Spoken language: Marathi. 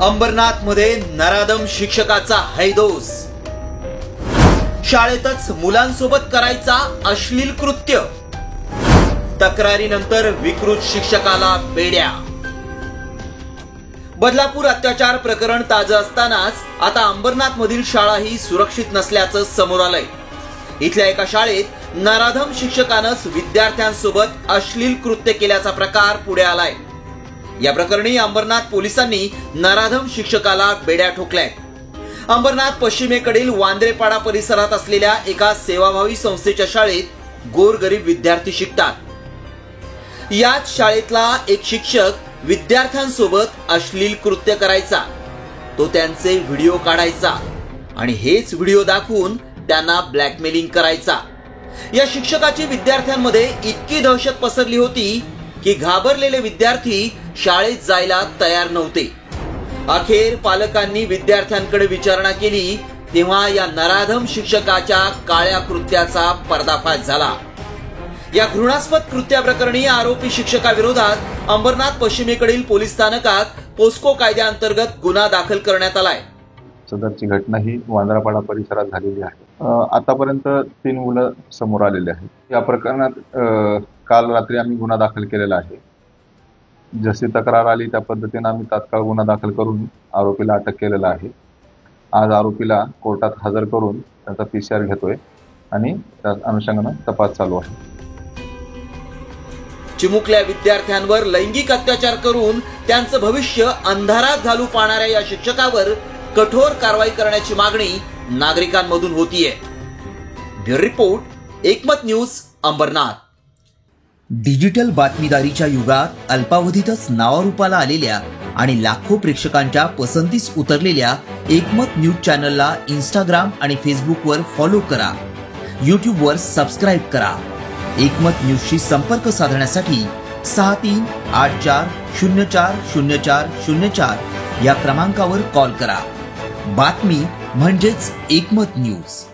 अंबरनाथ मध्ये नराधम शिक्षकाचा हैदोस। शाळेतच मुलांसोबत करायचा अश्लील कृत्य। तक्रारीनंतर विकृत शिक्षकाला बेड्या। बदलापूर अत्याचार प्रकरण ताजं असतानाच आता अंबरनाथ मधील शाळाही सुरक्षित नसल्याचं समोर आलंय। इथल्या एका शाळेत नराधम शिक्षकानंच विद्यार्थ्यांसोबत अश्लील कृत्य केल्याचा प्रकार पुढे आलाय। या प्रकरणी अंबरनाथ पोलिसांनी नराधम शिक्षकाला बेड्या ठोकल्यात। अंबरनाथ पश्चिमेकडील वांद्रेपाडा परिसरात असलेल्या एका सेवाभावी संस्थेच्या शाळेत गोरगरीब विद्यार्थी शिकतात। याच शाळेतला एक शिक्षक विद्यार्थ्यांसोबत अश्लील कृत्य करायचा। तो त्यांचे व्हिडिओ काढायचा आणि हेच व्हिडिओ दाखवून त्यांना ब्लॅकमेलिंग करायचा। या शिक्षकाची विद्यार्थ्यांमध्ये इतकी दहशत पसरली होती की घाबरलेले विद्यार्थी शाळेत जायला तयार नव्हते। अखेर पालकांनी विद्यार्थ्यांकडे विचारणा केली तेव्हा या नराधम शिक्षकाच्या काळ्या कृत्याचा पर्दाफाश झाला। या घृणास्पद कृत्याप्रकरणी आरोपी शिक्षकाविरोधात अंबरनाथ पश्चिमेकडील पोलीस स्थानकात पोस्को कायद्याअंतर्गत गुन्हा दाखल करण्यात आलाय। सदरची घटना ही वांद्रापाडा परिसरात झालेली आहे। आतापर्यंत 3 मुलं समोर आलेले आहेत। या प्रकरणात काल रात्री आम्ही गुन्हा दाखल केलेला आहे। जशी तक्रार आली त्या पद्धतीने आम्ही तात्काळ गुन्हा दाखल करून आरोपीला अटक केलेला आहे। आज आरोपीला कोर्टात हजर करून त्याचा PCR घेतोय आणि त्या अनुषंगाने तपास चालू आहे। चिमुकल्या विद्यार्थ्यांवर लैंगिक अत्याचार करून त्यांचं भविष्य अंधारात घालू पाहणाऱ्या या शिक्षकावर कठोर कारवाई करण्याची मागणी नागरिकांमधून होतीये। ब्युरो रिपोर्ट, एकमत न्यूज, अंबरनाथ। डिजिटल बातमीदारीच्या युगात अल्पावधीतच नावारूपाला आलेल्या आणि लाखो प्रेक्षकांच्या पसंतीस उतरलेल्या एकमत न्यूज चॅनलला इंस्टाग्राम आणि फेसबुकवर फॉलो करा। यूट्यूबवर सबस्क्राईब करा। एकमत न्यूजशी संपर्क साधण्यासाठी 6384040404 या क्रमांकावर कॉल करा। बातमी म्हणजेच एकमत न्यूज।